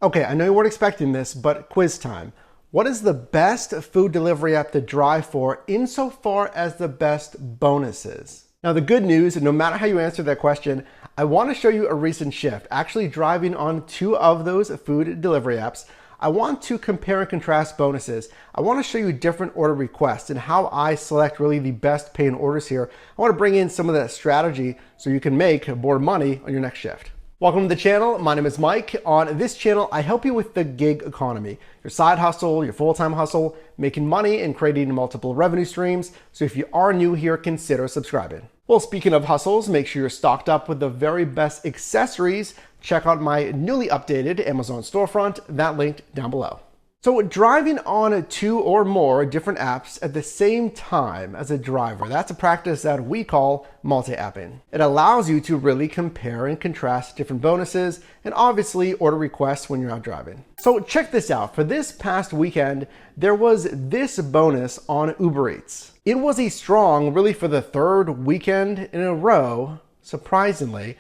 Okay, I know you weren't expecting this, but quiz time. What is the best food delivery app to drive for insofar as the best bonuses? Now, the good news, no matter how you answer that question, I want to show you a recent shift. Actually driving on two of those food delivery apps, I want to compare and contrast bonuses. I want to show you different order requests and how I select really the best paying orders here. I want to bring in some of that strategy so you can make more money on your next shift. Welcome to the channel. My name is Mike. On this channel, I help you with the gig economy, your side hustle, your full-time hustle, making money and creating multiple revenue streams. So if you are new here, consider subscribing. Well, speaking of hustles, make sure you're stocked up with the very best accessories. Check out my newly updated Amazon storefront, that linked down below. So driving on two or more different apps at the same time as a driver, that's a practice that we call multi-apping. It allows you to really compare and contrast different bonuses and obviously order requests when you're out driving. So check this out. For this past weekend, there was this bonus on Uber Eats. It was a strong, really for the third weekend in a row, surprisingly,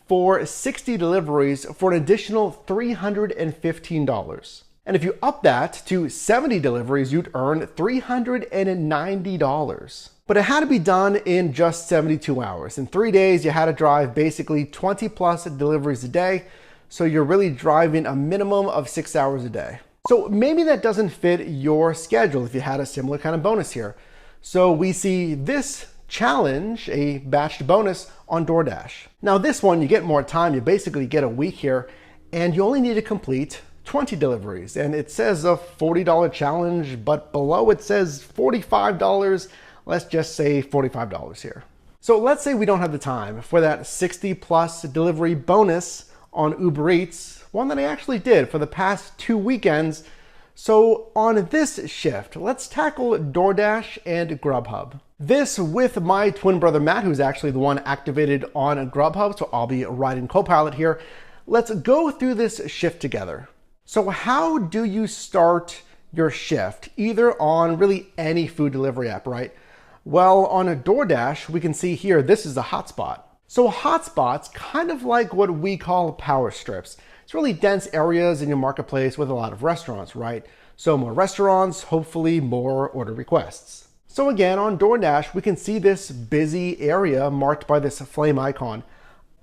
for 60 deliveries for an additional $315. And if you up that to 70 deliveries, you'd earn $390. But it had to be done in just 72 hours. In 3 days, you had to drive basically 20 plus deliveries a day. So you're really driving a minimum of 6 hours a day. So maybe that doesn't fit your schedule if you had a similar kind of bonus here. So we see this challenge, a batched bonus on DoorDash. Now this one, you get more time. You basically get a week here and you only need to complete 20 deliveries, and it says a $40 challenge, but below it says $45. Let's just say $45 here. So let's say we don't have the time for that 60 plus delivery bonus on Uber Eats, one that I actually did for the past 2 weekends. So on this shift, let's tackle DoorDash and Grubhub. This with my twin brother Matt, who's actually the one activated on Grubhub, so I'll be riding co-pilot here. Let's go through this shift together. So how do you start your shift, either on really any food delivery app, right? Well, on a DoorDash, we can see here, this is a hotspot. So hotspots, kind of like what we call power strips. It's really dense areas in your marketplace with a lot of restaurants, right? So more restaurants, hopefully more order requests. So again, on DoorDash, we can see this busy area marked by this flame icon.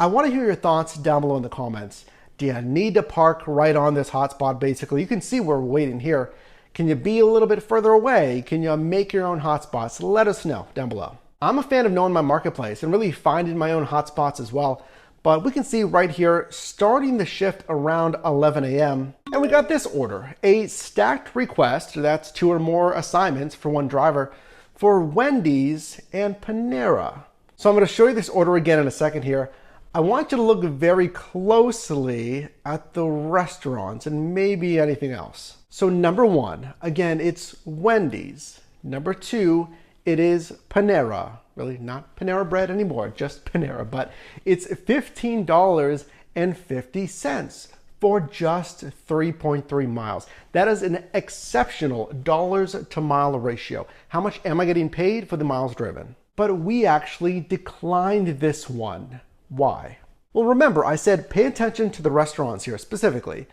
I want to hear your thoughts down below in the comments. Do you need to park right on this hotspot? Basically, you can see we're waiting here. Can you be a little bit further away? Can you make your own hotspots? Let us know down below. I'm a fan of knowing my marketplace and really finding my own hotspots as well. But we can see right here, starting the shift around 11 a.m. And we got this order, a stacked request. That's 2 or more assignments for one driver for Wendy's and Panera. So I'm going to show you this order again in a second here. I want you to look very closely at the restaurants and maybe anything else. So number 1, again, it's Wendy's. Number 2, it is Panera. Really not Panera bread anymore, just Panera, but it's $15.50 for just 3.3 miles. That is an exceptional dollars to mile ratio. How much am I getting paid for the miles driven? But we actually declined this one. Why? Well, remember, I said pay attention to the restaurants here specifically.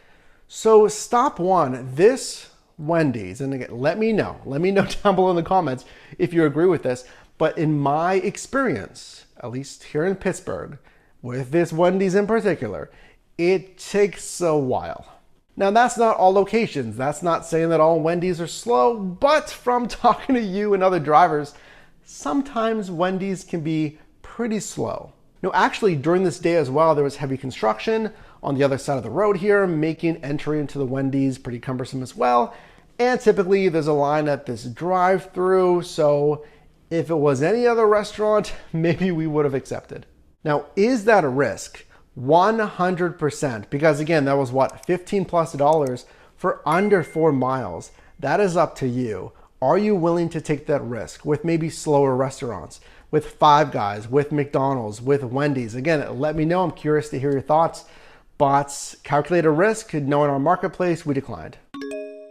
So stop 1, this Wendy's, and again, let me know down below in the comments if you agree with this. But in my experience, at least here in Pittsburgh, with this Wendy's in particular, it takes a while. Now, that's not all locations. That's not saying that all Wendy's are slow, but from talking to you and other drivers, sometimes Wendy's can be pretty slow. No, actually, during this day as well, there was heavy construction on the other side of the road here, making entry into the Wendy's pretty cumbersome as well. And typically, there's a line at this drive-through, so if it was any other restaurant, maybe we would have accepted. Now, is that a risk? 100%, because again, that was what, $15 plus for under 4 miles. That is up to you. Are you willing to take that risk with maybe slower restaurants, with Five Guys, with McDonald's, with Wendy's? Again, let me know. I'm curious to hear your thoughts. But calculated risk, knowing our marketplace, we declined.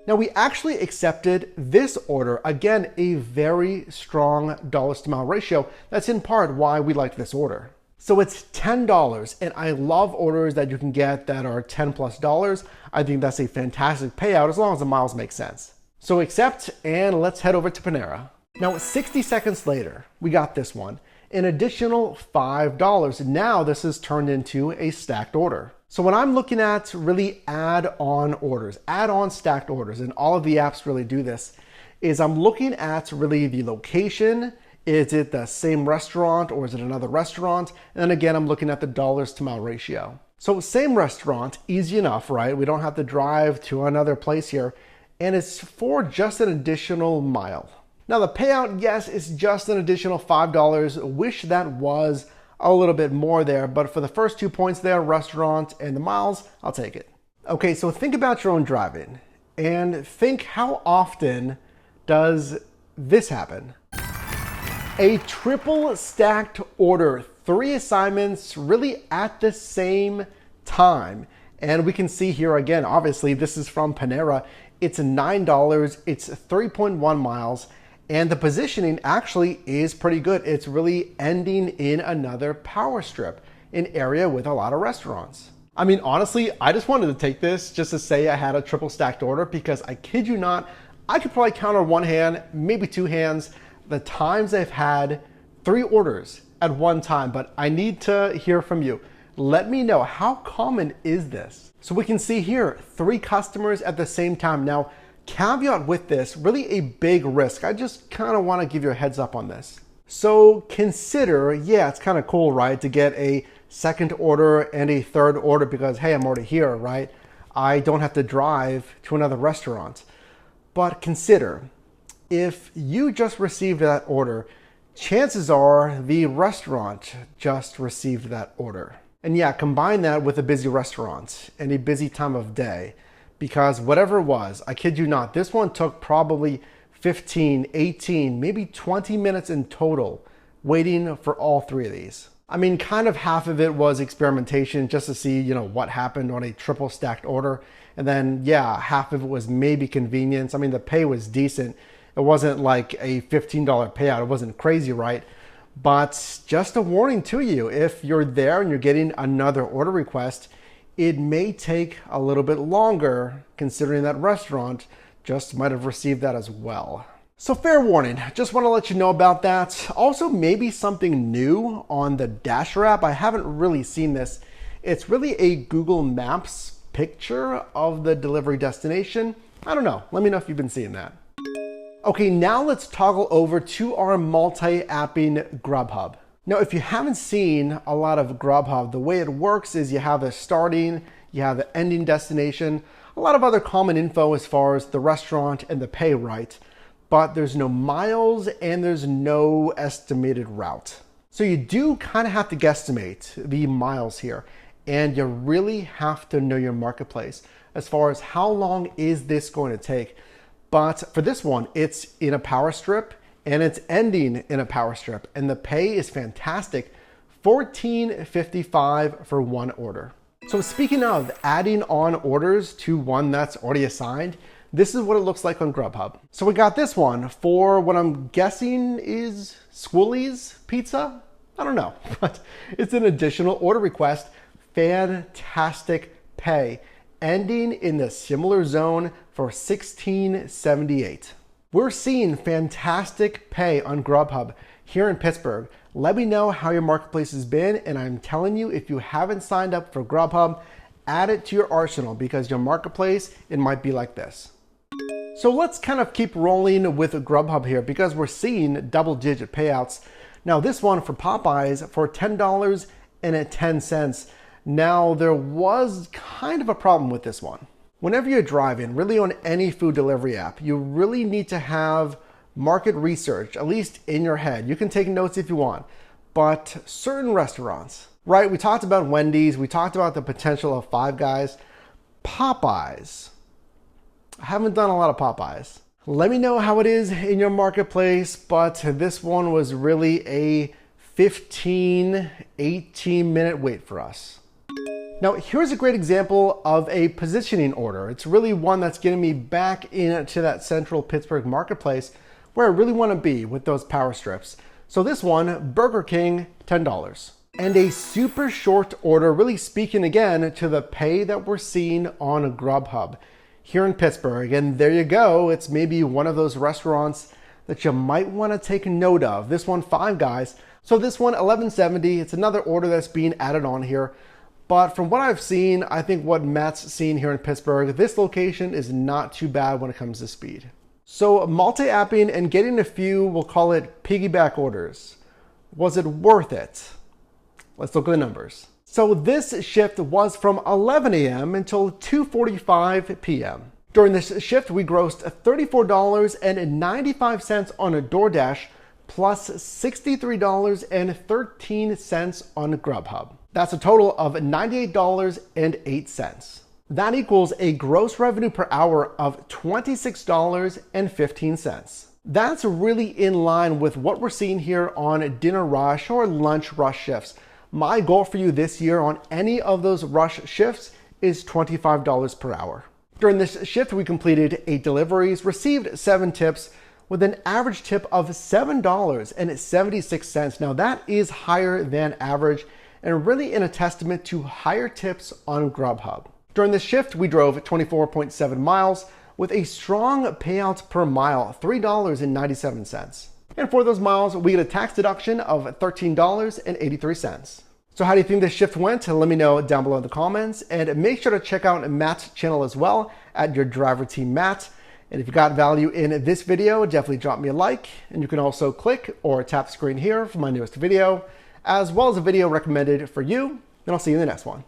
Now, we actually accepted this order. Again, a very strong dollars to mile ratio. That's in part why we liked this order. So it's $10, and I love orders that you can get that are $10+. I think that's a fantastic payout as long as the miles make sense. So accept, and let's head over to Panera. Now 60 seconds later, we got this one, an additional $5. Now this is turned into a stacked order. So when I'm looking at really add-on orders, add-on stacked orders, and all of the apps really do this, is I'm looking at really the location. Is it the same restaurant or is it another restaurant? And then again, I'm looking at the dollars to mile ratio. So same restaurant, easy enough, right? We don't have to drive to another place here. And it's for just an additional mile. Now the payout, yes, is just an additional $5. Wish that was a little bit more there, but for the first 2 points there, restaurant and the miles, I'll take it. Okay, so think about your own driving and think, how often does this happen? A triple stacked order, 3 assignments really at the same time. And we can see here again, obviously this is from Panera. It's $9, it's 3.1 miles, and the positioning actually is pretty good. It's really ending in another power strip, an area with a lot of restaurants. I mean, honestly, I just wanted to take this just to say I had a triple stacked order, because I kid you not, I could probably count on one hand, maybe 2 hands, the times I've had 3 orders at one time. But I need to hear from you. Let me know, how common is this? So we can see here, 3 customers at the same time. Now, caveat with this, really a big risk. I just kind of want to give you a heads up on this. So consider, yeah, it's kind of cool, right? To get a second order and a third order because, hey, I'm already here, right? I don't have to drive to another restaurant. But consider, if you just received that order, chances are the restaurant just received that order. And yeah, combine that with a busy restaurant and a busy time of day, because whatever it was, I kid you not, this one took probably 15, 18, maybe 20 minutes in total waiting for all 3 of these. I mean, kind of half of it was experimentation just to see, what happened on a triple stacked order. And then, yeah, half of it was maybe convenience. I mean, the pay was decent. It wasn't like a $15 payout. It wasn't crazy, right? But just a warning to you, if you're there and you're getting another order request, it may take a little bit longer, considering that restaurant just might have received that as well. So fair warning, just want to let you know about that. Also, maybe something new on the Dasher app. I haven't really seen this. It's really a Google Maps picture of the delivery destination. I don't know. Let me know if you've been seeing that. Okay, now let's toggle over to our multi-apping Grubhub. Now, if you haven't seen a lot of Grubhub, the way it works is you have a starting, you have an ending destination, a lot of other common info as far as the restaurant and the pay, right? But there's no miles and there's no estimated route. So you do kind of have to guesstimate the miles here, and you really have to know your marketplace as far as how long is this going to take. But for this one, it's in a power strip and it's ending in a power strip, and the pay is fantastic, $14.55 for 1 order. So speaking of adding on orders to one that's already assigned, this is what it looks like on Grubhub. So we got this one for what I'm guessing is Schoolie's Pizza. I don't know, but it's an additional order request. Fantastic pay, ending in the similar zone for $16.78. We're seeing fantastic pay on Grubhub here in Pittsburgh. Let me know how your marketplace has been, and I'm telling you, if you haven't signed up for Grubhub, add it to your arsenal, because your marketplace, it might be like this. So let's kind of keep rolling with Grubhub here, because we're seeing double-digit payouts. Now this one for Popeyes for $10.10. Now there was kind of a problem with this one. Whenever you're driving, really on any food delivery app, you really need to have market research, at least in your head. You can take notes if you want, but certain restaurants, right? We talked about Wendy's, we talked about the potential of Five Guys. Popeyes. I haven't done a lot of Popeyes. Let me know how it is in your marketplace, but this one was really a 15, 18 minute wait for us. Now, here's a great example of a positioning order. It's really one that's getting me back into that central Pittsburgh marketplace where I really want to be with those power strips. So this one, Burger King, $10. And a super short order, really speaking again to the pay that we're seeing on Grubhub here in Pittsburgh. And there you go. It's maybe one of those restaurants that you might want to take note of. This one, Five Guys. So this one, $11.70. It's another order that's being added on here. But from what I've seen, I think what Matt's seen here in Pittsburgh, this location is not too bad when it comes to speed. So multi-apping and getting a few, we'll call it piggyback orders. Was it worth it? Let's look at the numbers. So this shift was from 11 a.m. until 2:45 p.m. During this shift, we grossed $34.95 on a DoorDash plus $63.13 on Grubhub. That's a total of $98.08. That equals a gross revenue per hour of $26.15. That's really in line with what we're seeing here on dinner rush or lunch rush shifts. My goal for you this year on any of those rush shifts is $25 per hour. During this shift, we completed 8 deliveries, received 7 tips with an average tip of $7.76. Now that is higher than average and really in a testament to higher tips on Grubhub. During this shift, we drove 24.7 miles with a strong payout per mile, $3.97. And for those miles, we get a tax deduction of $13.83. So how do you think this shift went? Let me know down below in the comments, and make sure to check out Matt's channel as well at Your Driver Team Matt. And if you got value in this video, definitely drop me a like, and you can also click or tap the screen here for my newest video, as well as a video recommended for you, and I'll see you in the next one.